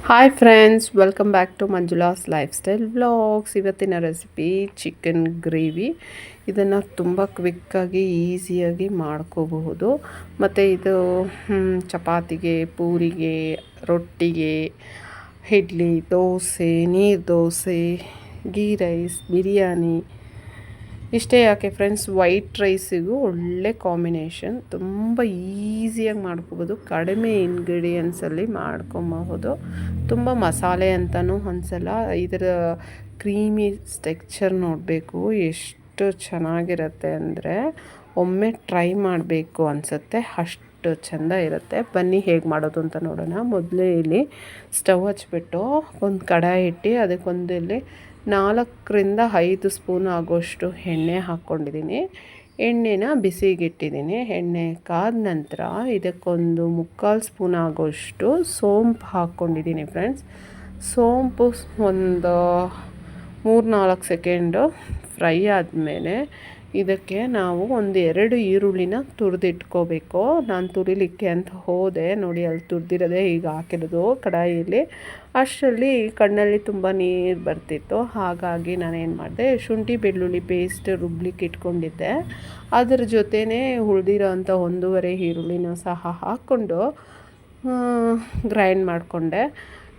Hi friends, welcome back to Manjula's lifestyle vlogs. ಇವತ್ತಿನ recipe chicken gravy. ಇದನ್ನು ತುಂಬ ಕ್ವಿಕ್ಕಾಗಿ ಈಸಿಯಾಗಿ ಮಾಡ್ಕೋಬಹುದು. ಮತ್ತು ಇದು ಚಪಾತಿಗೆ, ಪೂರಿಗೆ, ರೊಟ್ಟಿಗೆ, ಇಡ್ಲಿ, ದೋಸೆ, ನೀರು ದೋಸೆ, ಗೀ ರೈಸ್, ಬಿರಿಯಾನಿ ಇಷ್ಟೇ ಯಾಕೆ ಫ್ರೆಂಡ್ಸ್, ವೈಟ್ ರೈಸಿಗೂ ಒಳ್ಳೆ ಕಾಂಬಿನೇಷನ್. ತುಂಬ ಈಸಿಯಾಗಿ ಮಾಡ್ಕೋಬೋದು, ಕಡಿಮೆ ಇಂಗ್ರೀಡಿಯೆಂಟ್ಸಲ್ಲಿ ಮಾಡ್ಕೊಬಹುದು. ತುಂಬ ಮಸಾಲೆ ಅಂತಲೂ ಅನಿಸಲ್ಲ. ಇದರ ಕ್ರೀಮಿ ಟೆಕ್ಸ್ಚರ್ ನೋಡಬೇಕು ಎಷ್ಟು ಚೆನ್ನಾಗಿರುತ್ತೆ ಅಂದರೆ ಒಮ್ಮೆ ಟ್ರೈ ಮಾಡಬೇಕು ಅನಿಸುತ್ತೆ, ಅಷ್ಟು ಚೆಂದ ಇರುತ್ತೆ. ಬನ್ನಿ ಹೇಗೆ ಮಾಡೋದು ಅಂತ ನೋಡೋಣ. ಮೊದಲೇ ಇಲ್ಲಿ ಸ್ಟವ್ ಹಚ್ಬಿಟ್ಟು ಒಂದು ಕಡಾಯಿ ಇಟ್ಟು ಅದಕ್ಕೊಂದು ಇಲ್ಲಿ 4-5 ಸ್ಪೂನ್ ಆಗೋಷ್ಟು ಎಣ್ಣೆ ಹಾಕ್ಕೊಂಡಿದ್ದೀನಿ. ಎಣ್ಣೆನ ಬಿಸಿಗಿಟ್ಟಿದ್ದೀನಿ. ಎಣ್ಣೆ ಕಾದ ನಂತರ ಇದಕ್ಕೊಂದು 3/4 ಸ್ಪೂನ್ ಆಗೋಷ್ಟು ಸೋಂಪು ಹಾಕ್ಕೊಂಡಿದ್ದೀನಿ ಫ್ರೆಂಡ್ಸ್. ಸೋಂಪು ಒಂದು 3-4 ಸೆಕೆಂಡು ಫ್ರೈ ಆದಮೇಲೆ ಇದಕ್ಕೆ ನಾವು ಒಂದು 2 ಈರುಳ್ಳಿನ ತುರಿದಿಟ್ಕೋಬೇಕು. ನಾನು ತುರಿಲಿಕ್ಕೆ ಅಂತ ಹೋದೆ, ನೋಡಿ ಅಲ್ಲಿ ತುರಿದಿರೋದೆ ಈಗ ಹಾಕಿರೋದು ಕಡಾಯಿಯಲ್ಲಿ. ಅಷ್ಟರಲ್ಲಿ ಕಣ್ಣಲ್ಲಿ ತುಂಬ ನೀರು ಬರ್ತಿತ್ತು. ಹಾಗಾಗಿ ನಾನೇನು ಮಾಡಿದೆ, ಶುಂಠಿ ಬೆಳ್ಳುಳ್ಳಿ ಪೇಸ್ಟ್ ರುಬ್ಲಿಕ್ಕೆ ಇಟ್ಕೊಂಡಿದ್ದೆ. ಅದ್ರ ಜೊತೆನೇ ಉಳಿದಿರೋ ಅಂಥ 1.5 ಈರುಳ್ಳಿನ ಸಹ ಹಾಕ್ಕೊಂಡು ಗ್ರೈಂಡ್ ಮಾಡಿಕೊಂಡೆ.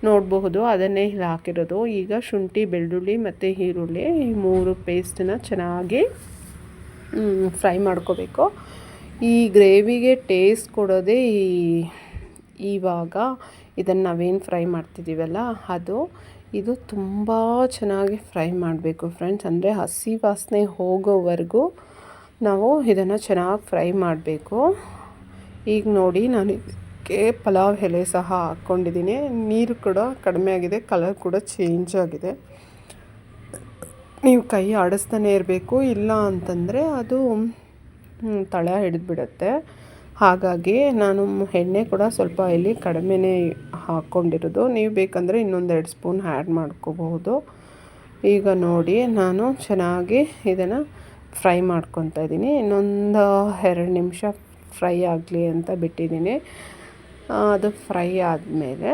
ನೋಡಬಹುದು ಅದನ್ನೇ ಇಲ್ಲಿ ಹಾಕಿರೋದು. ಈಗ ಶುಂಠಿ ಬೆಳ್ಳುಳ್ಳಿ ಮತ್ತು ಈರುಳ್ಳಿ ಈ 3 ಪೇಸ್ಟನ್ನ ಚೆನ್ನಾಗಿ ಫ್ರೈ ಮಾಡ್ಕೋಬೇಕು. ಈ ಗ್ರೇವಿಗೆ ಟೇಸ್ಟ್ ಕೊಡೋದೇ ಇವಾಗ ಇದನ್ನು ನಾವೇನು ಫ್ರೈ ಮಾಡ್ತಿದ್ದೀವಲ್ಲ ಇದು ತುಂಬ ಚೆನ್ನಾಗಿ ಫ್ರೈ ಮಾಡಬೇಕು ಫ್ರೆಂಡ್ಸ್. ಅಂದರೆ ಹಸಿ ವಾಸನೆ ಹೋಗೋವರೆಗೂ ನಾವು ಇದನ್ನು ಚೆನ್ನಾಗಿ ಫ್ರೈ ಮಾಡಬೇಕು. ಈಗ ನೋಡಿ, ನಾನು ಇದಕ್ಕೆ ಪಲಾವ್ ಎಲೆ ಸಹ ಹಾಕ್ಕೊಂಡಿದ್ದೀನಿ. ನೀರು ಕೂಡ ಕಡಿಮೆ ಆಗಿದೆ, ಕಲರ್ ಕೂಡ ಚೇಂಜ್ ಆಗಿದೆ. ನೀವು ಕೈ ಆಡಿಸ್ತಾನೆ ಇರಬೇಕು, ಇಲ್ಲ ಅಂತಂದರೆ ಅದು ತಳ ಹಿಡಿದ್ಬಿಡುತ್ತೆ. ಹಾಗಾಗಿ ನಾನು ಎಣ್ಣೆ ಕೂಡ ಸ್ವಲ್ಪ ಇಲ್ಲಿ ಕಡಿಮೆನೇ ಹಾಕ್ಕೊಂಡಿರೋದು. ನೀವು ಬೇಕಂದರೆ ಇನ್ನೊಂದು 2 ಸ್ಪೂನ್ ಆ್ಯಡ್ ಮಾಡ್ಕೋಬಹುದು. ಈಗ ನೋಡಿ, ನಾನು ಚೆನ್ನಾಗಿ ಇದನ್ನು ಫ್ರೈ ಮಾಡ್ಕೊತಾ ಇದ್ದೀನಿ. ಇನ್ನೊಂದು 2 ನಿಮಿಷ ಫ್ರೈ ಆಗಲಿ ಅಂತ ಬಿಟ್ಟಿದ್ದೀನಿ. ಅದು ಫ್ರೈ ಆದಮೇಲೆ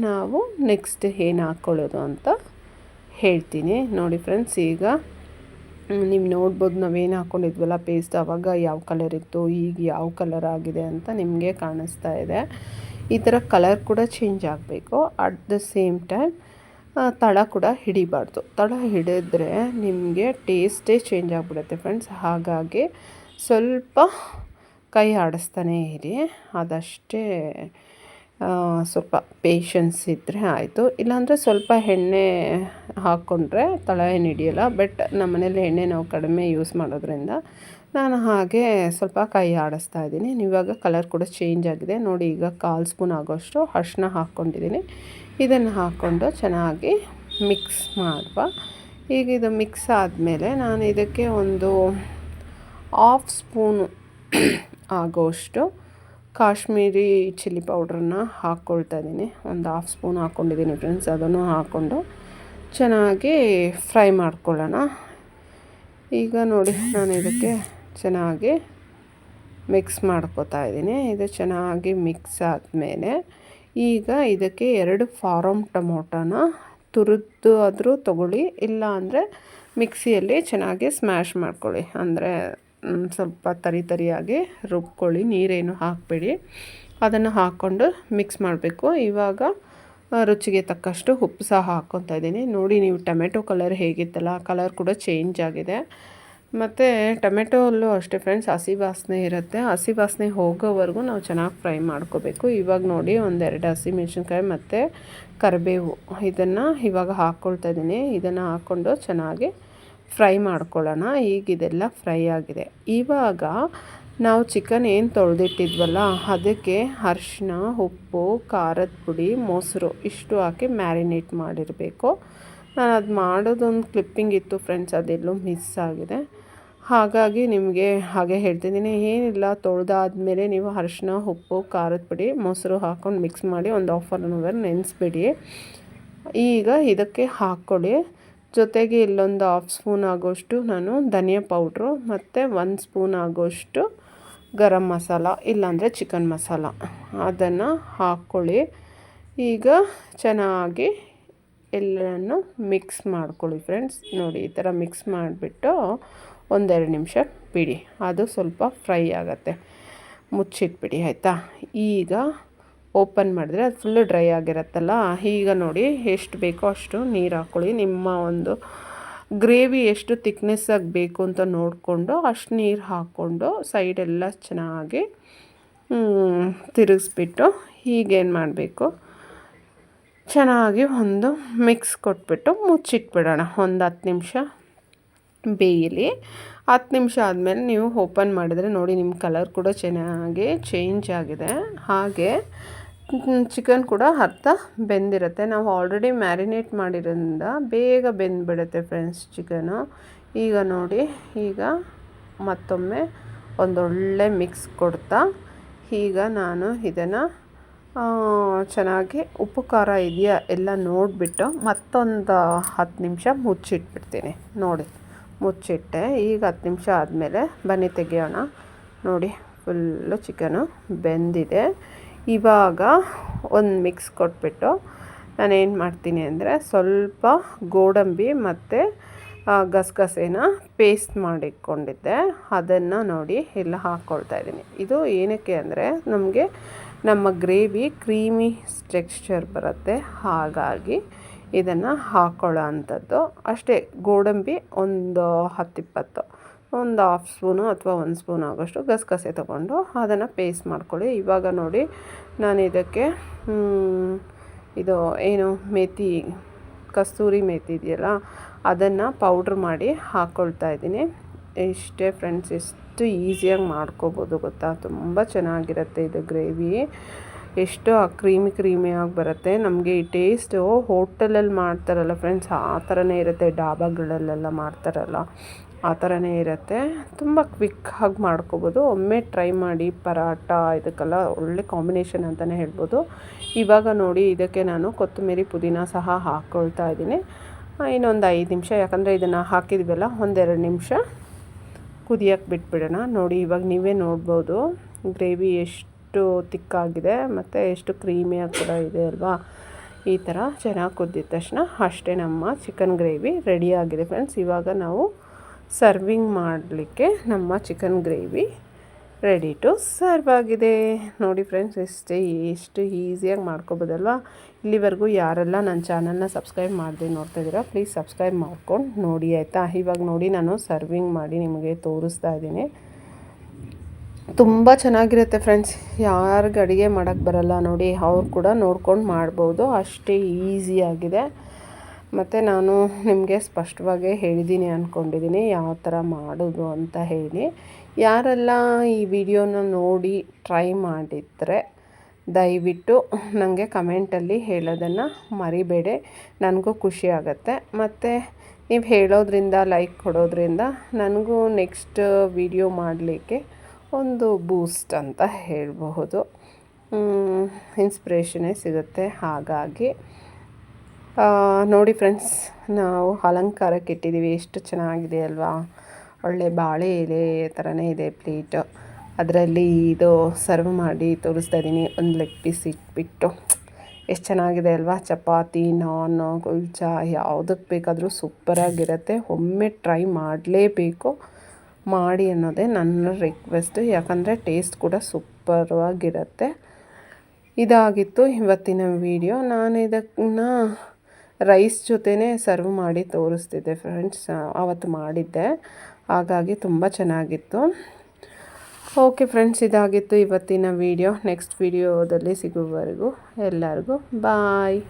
ನಾವು ನೆಕ್ಸ್ಟ್ ಏನು ಹಾಕ್ಕೊಳ್ಳೋದು ಅಂತ ಹೇಳ್ತೀನಿ. ನೋಡಿ ಫ್ರೆಂಡ್ಸ್, ಈಗ ನೀವು ನೋಡ್ಬೋದು ನಾವೇನು ಹಾಕ್ಕೊಂಡಿದ್ವಲ್ಲ ಪೇಸ್ಟ್, ಆವಾಗ ಯಾವ ಕಲರ್ ಇತ್ತು, ಈಗ ಯಾವ ಕಲರ್ ಆಗಿದೆ ಅಂತ ನಿಮಗೆ ಕಾಣಿಸ್ತಾ ಇದೆ. ಈ ಥರ ಕಲರ್ ಕೂಡ ಚೇಂಜ್ ಆಗಬೇಕು. ಅಟ್ ದ ಸೇಮ್ ಟೈಮ್ ತಳ ಕೂಡ ಹಿಡಿಬಾರ್ದು. ತಳ ಹಿಡಿದ್ರೆ ನಿಮಗೆ ಟೇಸ್ಟೇ ಚೇಂಜ್ ಆಗಿಬಿಡುತ್ತೆ ಫ್ರೆಂಡ್ಸ್. ಹಾಗಾಗಿ ಸ್ವಲ್ಪ ಕೈ ಆಡಿಸ್ತಾನೇ ಇರಿ, ಅದಷ್ಟೇ. ಸ್ವಲ್ಪ ಪೇಷನ್ಸ್ ಇದ್ದರೆ ಆಯಿತು. ಇಲ್ಲಾಂದರೆ ಸ್ವಲ್ಪ ಎಣ್ಣೆ ಹಾಕ್ಕೊಂಡ್ರೆ ತಳ ಏನು ಹಿಡಿಯೋಲ್ಲ. ಬಟ್ ನಮ್ಮ ಮನೇಲಿ ಎಣ್ಣೆ ನಾವು ಕಡಿಮೆ ಯೂಸ್ ಮಾಡೋದ್ರಿಂದ ನಾನು ಹಾಗೆ ಸ್ವಲ್ಪ ಕೈ ಆಡಿಸ್ತಾ ಇದ್ದೀನಿ. ಇವಾಗ ಕಲರ್ ಕೂಡ ಚೇಂಜ್ ಆಗಿದೆ ನೋಡಿ. ಈಗ 1/4 ಸ್ಪೂನ್ ಆಗೋಷ್ಟು ಅರಿಶಿನ ಹಾಕ್ಕೊಂಡಿದ್ದೀನಿ. ಇದನ್ನು ಹಾಕ್ಕೊಂಡು ಚೆನ್ನಾಗಿ ಮಿಕ್ಸ್ ಮಾಡುವ. ಈಗ ಇದು ಮಿಕ್ಸ್ ಆದಮೇಲೆ ನಾನು ಇದಕ್ಕೆ ಒಂದು 1/2 ಸ್ಪೂನು ಆಗೋಷ್ಟು ಕಾಶ್ಮೀರಿ ಚಿಲ್ಲಿ ಪೌಡ್ರನ್ನ ಹಾಕ್ಕೊಳ್ತಾ ಇದ್ದೀನಿ. ಒಂದು 1/2 ಸ್ಪೂನ್ ಹಾಕ್ಕೊಂಡಿದ್ದೀನಿ ಫ್ರೆಂಡ್ಸ್. ಅದನ್ನು ಹಾಕ್ಕೊಂಡು ಚೆನ್ನಾಗಿ ಫ್ರೈ ಮಾಡ್ಕೊಳ್ಳೋಣ. ಈಗ ನೋಡಿ, ನಾನು ಇದಕ್ಕೆ ಚೆನ್ನಾಗಿ ಮಿಕ್ಸ್ ಮಾಡ್ಕೊತಾ ಇದ್ದೀನಿ. ಇದು ಚೆನ್ನಾಗಿ ಮಿಕ್ಸ್ ಆದಮೇಲೆ ಈಗ ಇದಕ್ಕೆ 2 ಫಾರಮ್ ಟೊಮೊಟೊನ ತುರಿದು ಆದರೂ ತೊಗೊಳ್ಳಿ, ಇಲ್ಲ ಅಂದರೆ ಮಿಕ್ಸಿಯಲ್ಲಿ ಚೆನ್ನಾಗಿ ಸ್ಮ್ಯಾಶ್ ಮಾಡ್ಕೊಳ್ಳಿ. ಅಂದರೆ ಸ್ವಲ್ಪ ತರಿಯಾಗಿ ರುಬ್ಕೊಳ್ಳಿ, ನೀರೇನು ಹಾಕಬೇಡಿ. ಅದನ್ನು ಹಾಕ್ಕೊಂಡು ಮಿಕ್ಸ್ ಮಾಡಬೇಕು. ಇವಾಗ ರುಚಿಗೆ ತಕ್ಕಷ್ಟು ಉಪ್ಪು ಸಹ ಹಾಕ್ಕೊತಾ ಇದ್ದೀನಿ. ನೋಡಿ, ನೀವು ಟೊಮೆಟೊ ಕಲರ್ ಹೇಗಿತ್ತಲ್ಲ, ಕಲರ್ ಕೂಡ ಚೇಂಜ್ ಆಗಿದೆ. ಮತ್ತು ಟೊಮೆಟೊಲ್ಲೂ ಅಷ್ಟೇ ಫ್ರೆಂಡ್ಸ್, ಹಸಿ ವಾಸನೆ ಇರುತ್ತೆ. ಹಸಿ ವಾಸನೆ ಹೋಗೋವರೆಗೂ ನಾವು ಚೆನ್ನಾಗಿ ಫ್ರೈ ಮಾಡ್ಕೋಬೇಕು. ಇವಾಗ ನೋಡಿ, 1-2 ಹಸಿಮೆಣಸಿನ್ಕಾಯಿ ಮತ್ತು ಕರಿಬೇವು ಇದನ್ನು ಇವಾಗ ಹಾಕ್ಕೊಳ್ತಾ ಇದ್ದೀನಿ. ಇದನ್ನು ಹಾಕ್ಕೊಂಡು ಚೆನ್ನಾಗಿ ಫ್ರೈ ಮಾಡ್ಕೊಳ್ಳೋಣ. ಈಗ ಇದೆಲ್ಲ ಫ್ರೈ ಆಗಿದೆ. ಇವಾಗ ನಾವು ಚಿಕನ್ ಏನು ತೊಳೆದಿಟ್ಟಿದ್ವಲ್ಲ ಅದಕ್ಕೆ ಅರಿಶಿನ, ಉಪ್ಪು, ಖಾರದ ಪುಡಿ, ಮೊಸರು ಇಷ್ಟು ಹಾಕಿ ಮ್ಯಾರಿನೇಟ್ ಮಾಡಿರಬೇಕು. ನಾನು ಅದು ಮಾಡೋದೊಂದು ಕ್ಲಿಪ್ಪಿಂಗ್ ಇತ್ತು ಫ್ರೆಂಡ್ಸ್, ಅದೆಲ್ಲೋ ಮಿಸ್ ಆಗಿದೆ. ಹಾಗಾಗಿ ನಿಮಗೆ ಹಾಗೆ ಹೇಳ್ತಿದ್ದೀನಿ. ಏನಿಲ್ಲ, ತೊಳೆದಾದ್ಮೇಲೆ ನೀವು ಅರಿಶಿನ, ಉಪ್ಪು, ಖಾರದ ಪುಡಿ, ಮೊಸರು ಹಾಕ್ಕೊಂಡು ಮಿಕ್ಸ್ ಮಾಡಿ ಒಂದು 1/2 ಅವರ್ ನೆನೆಸ್ಬಿಡಿ. ಈಗ ಇದಕ್ಕೆ ಹಾಕ್ಕೊಳ್ಳಿ. ಜೊತೆಗೆ ಇಲ್ಲೊಂದು 1/2 ಸ್ಪೂನ್ ಆಗೋಷ್ಟು ನಾನು ಧನಿಯಾ ಪೌಡ್ರು ಮತ್ತು 1 ಸ್ಪೂನ್ ಆಗೋಷ್ಟು ಗರಂ ಮಸಾಲ, ಇಲ್ಲಾಂದರೆ ಚಿಕನ್ ಮಸಾಲ ಅದನ್ನು ಹಾಕ್ಕೊಳ್ಳಿ. ಈಗ ಚೆನ್ನಾಗಿ ಎಲ್ಲನೂ ಮಿಕ್ಸ್ ಮಾಡ್ಕೊಳ್ಳಿ ಫ್ರೆಂಡ್ಸ್. ನೋಡಿ ಈ ಥರ ಮಿಕ್ಸ್ ಮಾಡಿಬಿಟ್ಟು ಒಂದೆರಡು ನಿಮಿಷ ಬಿಡಿ, ಅದು ಸ್ವಲ್ಪ ಫ್ರೈ ಆಗುತ್ತೆ. ಮುಚ್ಚಿಟ್ಬಿಡಿ ಆಯಿತಾ. ಈಗ ಓಪನ್ ಮಾಡಿದ್ರೆ ಅದು ಫುಲ್ಲು ಡ್ರೈ ಆಗಿರುತ್ತಲ್ಲ. ಈಗ ನೋಡಿ ಎಷ್ಟು ಬೇಕೋ ಅಷ್ಟು ನೀರು ಹಾಕ್ಕೊಳ್ಳಿ. ನಿಮ್ಮ ಒಂದು ಗ್ರೇವಿ ಎಷ್ಟು ತಿಕ್ನೆಸ್ಸಾಗಿ ಬೇಕು ಅಂತ ನೋಡಿಕೊಂಡು ಅಷ್ಟು ನೀರು ಹಾಕ್ಕೊಂಡು ಸೈಡೆಲ್ಲ ಚೆನ್ನಾಗಿ ತಿರುಗಿಸ್ಬಿಟ್ಟು ಹೀಗೇನು ಮಾಡಬೇಕು, ಚೆನ್ನಾಗಿ ಒಂದು ಮಿಕ್ಸ್ ಕೊಟ್ಬಿಟ್ಟು ಮುಚ್ಚಿಟ್ಬಿಡೋಣ. ಒಂದು 10 ನಿಮಿಷ ಬೇಯಲಿ. 10 ನಿಮಿಷ ಆದಮೇಲೆ ನೀವು ಓಪನ್ ಮಾಡಿದರೆ ನೋಡಿ ನಿಮ್ಮ ಕಲರ್ ಕೂಡ ಚೆನ್ನಾಗಿ ಚೇಂಜ್ ಆಗಿದೆ. ಹಾಗೆ ಚಿಕನ್ ಕೂಡ ಅರ್ಧ ಬೆಂದಿರುತ್ತೆ. ನಾವು ಆಲ್ರೆಡಿ ಮ್ಯಾರಿನೇಟ್ ಮಾಡಿರೋದ್ರಿಂದ ಬೇಗ ಬೆಂದ್ಬಿಡುತ್ತೆ ಫ್ರೆಂಡ್ಸ್ ಚಿಕನು. ಈಗ ನೋಡಿ, ಈಗ ಮತ್ತೊಮ್ಮೆ ಒಂದೊಳ್ಳೆ ಮಿಕ್ಸ್ ಕೊಡ್ತಾ ಈಗ ನಾನು ಇದನ್ನು ಚೆನ್ನಾಗಿ ಉಪ್ಪು ಖಾರ ಇದೆಯಾ ಎಲ್ಲ ನೋಡಿಬಿಟ್ಟು ಮತ್ತೊಂದು 10 ನಿಮಿಷ ಮುಚ್ಚಿಟ್ಬಿಡ್ತೀನಿ. ನೋಡಿ ಮುಚ್ಚಿಟ್ಟೆ. ಈಗ 10 ನಿಮಿಷ ಆದಮೇಲೆ ಬನ್ನಿ ತೆಗೆಯೋಣ. ನೋಡಿ ಫುಲ್ಲು ಚಿಕನು ಬೆಂದಿದೆ. ಇವಾಗ ಒಂದು ಮಿಕ್ಸ್ ಕೊಟ್ಬಿಟ್ಟು ನಾನೇನು ಮಾಡ್ತೀನಿ ಅಂದರೆ ಸ್ವಲ್ಪ ಗೋಡಂಬಿ ಮತ್ತು ಗಸಗಸೆನ ಪೇಸ್ಟ್ ಮಾಡಿಟ್ಕೊಂಡಿದ್ದೆ, ಅದನ್ನು ನೋಡಿ ಎಲ್ಲ ಹಾಕ್ಕೊಳ್ತಾ ಇದ್ದೀನಿ. ಇದು ಏನಕ್ಕೆ ಅಂದರೆ ನಮಗೆ ನಮ್ಮ ಗ್ರೇವಿ ಕ್ರೀಮಿ ಟೆಕ್ಸ್ಚರ್ ಬರುತ್ತೆ, ಹಾಗಾಗಿ ಇದನ್ನು ಹಾಕ್ಕೊಳ್ಳೋ ಅಂಥದ್ದು ಅಷ್ಟೇ. ಗೋಡಂಬಿ ಒಂದು 10-20, ಒಂದು 1/2 ಸ್ಪೂನು ಅಥವಾ 1 ಸ್ಪೂನ್ ಆಗೋಷ್ಟು ಗಸಗಸೆ ತೊಗೊಂಡು ಅದನ್ನು ಪೇಸ್ಟ್ ಮಾಡ್ಕೊಳ್ಳಿ. ಇವಾಗ ನೋಡಿ ನಾನು ಇದಕ್ಕೆ ಇದು ಏನು ಮೇಥಿ, ಕಸ್ತೂರಿ ಮೇಥಿ ಇದೆಯಲ್ಲ, ಅದನ್ನು ಪೌಡ್ರ್ ಮಾಡಿ ಹಾಕ್ಕೊಳ್ತಾ ಇದ್ದೀನಿ. ಇಷ್ಟೇ ಫ್ರೆಂಡ್ಸ್, ಎಷ್ಟು ಈಸಿಯಾಗಿ ಮಾಡ್ಕೋಬೋದು ಗೊತ್ತಾ. ತುಂಬ ಚೆನ್ನಾಗಿರುತ್ತೆ ಇದು ಗ್ರೇವಿ. ಎಷ್ಟು ಕ್ರೀಮಿಯಾಗಿ ಬರುತ್ತೆ. ನಮಗೆ ಈ ಟೇಸ್ಟು ಹೋಟೆಲಲ್ಲಿ ಮಾಡ್ತಾರಲ್ಲ ಫ್ರೆಂಡ್ಸ್, ಆ ಥರನೇ ಇರುತ್ತೆ. ಡಾಬಾಗಳಲ್ಲೆಲ್ಲ ಮಾಡ್ತಾರಲ್ಲ ಆ ಥರನೇ ಇರುತ್ತೆ. ತುಂಬ ಕ್ವಿಕ್ಕಾಗಿ ಮಾಡ್ಕೋಬೋದು. ಒಮ್ಮೆ ಟ್ರೈ ಮಾಡಿ. ಪರಾಟ ಇದಕ್ಕೆಲ್ಲ ಒಳ್ಳೆ ಕಾಂಬಿನೇಷನ್ ಅಂತಲೇ ಹೇಳ್ಬೋದು. ಇವಾಗ ನೋಡಿ ಇದಕ್ಕೆ ನಾನು ಕೊತ್ತಂಬರಿ ಪುದೀನ ಸಹ ಹಾಕ್ಕೊಳ್ತಾ ಇದ್ದೀನಿ. ಇನ್ನೊಂದು 5 ನಿಮಿಷ, ಯಾಕಂದರೆ ಇದನ್ನು ಹಾಕಿದ್ವಲ್ಲ, 1-2 ನಿಮಿಷ ಕುದಿಯೋಕ್ಕೆ ಬಿಟ್ಬಿಡೋಣ. ನೋಡಿ ಇವಾಗ ನೀವೇ ನೋಡ್ಬೋದು ಗ್ರೇವಿ ಎಷ್ಟು ತಿಕ್ಕಾಗಿದೆ ಮತ್ತು ಎಷ್ಟು ಕ್ರೀಮಿಯಾಗಿ ಕೂಡ ಇದೆ ಅಲ್ವಾ. ಈ ಥರ ಚೆನ್ನಾಗಿ ಕುದ್ದಿದ ತಕ್ಷಣ ಅಷ್ಟೇ ನಮ್ಮ ಚಿಕನ್ ಗ್ರೇವಿ ರೆಡಿಯಾಗಿದೆ ಫ್ರೆಂಡ್ಸ್. ಇವಾಗ ನಾವು ಸರ್ವಿಂಗ್ ಮಾಡಲಿಕ್ಕೆ ನಮ್ಮ chicken gravy ready to serve ಆಗಿದೆ. ನೋಡಿ ಫ್ರೆಂಡ್ಸ್, ಎಷ್ಟು ಈಸಿಯಾಗಿ ಮಾಡ್ಕೊಬೋದಲ್ವ. ಇಲ್ಲಿವರೆಗೂ ಯಾರೆಲ್ಲ ನನ್ನ ಚಾನಲ್ನ ಸಬ್ಸ್ಕ್ರೈಬ್ ಮಾಡದೆ ನೋಡ್ತಾ ಇದ್ದೀರಾ, ಪ್ಲೀಸ್ ಸಬ್ಸ್ಕ್ರೈಬ್ ಮಾಡ್ಕೊಂಡು ನೋಡಿ ಆಯಿತಾ. ಇವಾಗ ನೋಡಿ ನಾನು ಸರ್ವಿಂಗ್ ಮಾಡಿ ನಿಮಗೆ ತೋರಿಸ್ತಾ ಇದ್ದೀನಿ. ತುಂಬ ಚೆನ್ನಾಗಿರುತ್ತೆ ಫ್ರೆಂಡ್ಸ್. ಯಾರಿಗೆ ಅಡುಗೆ ಮಾಡೋಕ್ಕೆ ಬರಲ್ಲ ನೋಡಿ, ಅವ್ರು ಕೂಡ ನೋಡ್ಕೊಂಡು ಮಾಡ್ಬೋದು, ಅಷ್ಟೇ ಈಸಿಯಾಗಿದೆ. ಮತ್ತು ನಾನು ನಿಮಗೆ ಸ್ಪಷ್ಟವಾಗಿ ಹೇಳಿದ್ದೀನಿ ಅಂದ್ಕೊಂಡಿದ್ದೀನಿ ಯಾವ ಥರ ಮಾಡೋದು ಅಂತ ಹೇಳಿ. ಯಾರೆಲ್ಲ ಈ ವಿಡಿಯೋನ ನೋಡಿ ಟ್ರೈ ಮಾಡಿದರೆ ದಯವಿಟ್ಟು ನನಗೆ ಕಮೆಂಟಲ್ಲಿ ಹೇಳೋದನ್ನು ಮರಿಬೇಡಿ, ನನಗೂ ಖುಷಿ ಆಗುತ್ತೆ. ಮತ್ತು ನೀವು ಹೇಳೋದ್ರಿಂದ, ಲೈಕ್ ಕೊಡೋದ್ರಿಂದ ನನಗೂ ನೆಕ್ಸ್ಟ್ ವಿಡಿಯೋ ಮಾಡಲಿಕ್ಕೆ ಒಂದು ಬೂಸ್ಟ್ ಅಂತ ಹೇಳಬಹುದು, ಇನ್ಸ್ಪಿರೇಷನ್ನೇ ಸಿಗುತ್ತೆ. ಹಾಗಾಗಿ ನೋಡಿ ಫ್ರೆಂಡ್ಸ್, ನಾವು ಅಲಂಕಾರಕ್ಕೆ ಇಟ್ಟಿದ್ದೀವಿ, ಎಷ್ಟು ಚೆನ್ನಾಗಿದೆ ಅಲ್ವಾ. ಒಳ್ಳೆ ಬಾಳೆ ಎಲೆ ಥರನೇ ಇದೆ ಪ್ಲೇಟು. ಅದರಲ್ಲಿ ಇದು ಸರ್ವ್ ಮಾಡಿ ತೋರಿಸ್ತಾ ಇದ್ದೀನಿ. ಒಂದು ಲೆಗ್ ಪೀಸ್ ಇಟ್ಬಿಟ್ಟು ಎಷ್ಟು ಚೆನ್ನಾಗಿದೆ ಅಲ್ವಾ. ಚಪಾತಿ, ನಾನ್, ಕುಲ್ಚಾ ಯಾವುದಕ್ಕೆ ಬೇಕಾದರೂ ಸೂಪರಾಗಿರುತ್ತೆ. ಒಮ್ಮೆ ಟ್ರೈ ಮಾಡಲೇಬೇಕು, ಮಾಡಿ ಅನ್ನೋದೇ ನನ್ನ ರಿಕ್ವೆಸ್ಟು, ಯಾಕಂದರೆ ಟೇಸ್ಟ್ ಕೂಡ ಸೂಪರ್ವಾಗಿರುತ್ತೆ. ಇದಾಗಿತ್ತು ಇವತ್ತಿನ ವಿಡಿಯೋ. ನಾನು ಇದನ್ನು ರೈಸ್ ಜೊತೆನೇ ಸರ್ವ್ ಮಾಡಿ ತೋರಿಸ್ತಿದ್ದೆ ಫ್ರೆಂಡ್ಸ್, ಆವತ್ತು ಮಾಡಿದ್ದೆ, ಹಾಗಾಗಿ ತುಂಬ ಚೆನ್ನಾಗಿತ್ತು. ಓಕೆ ಫ್ರೆಂಡ್ಸ್, ಇದಾಗಿತ್ತು ಇವತ್ತಿನ ವಿಡಿಯೋ. ನೆಕ್ಸ್ಟ್ ವಿಡಿಯೋದಲ್ಲಿ ಸಿಗುವವರೆಗೂ ಎಲ್ಲರಿಗೂ ಬಾಯ್.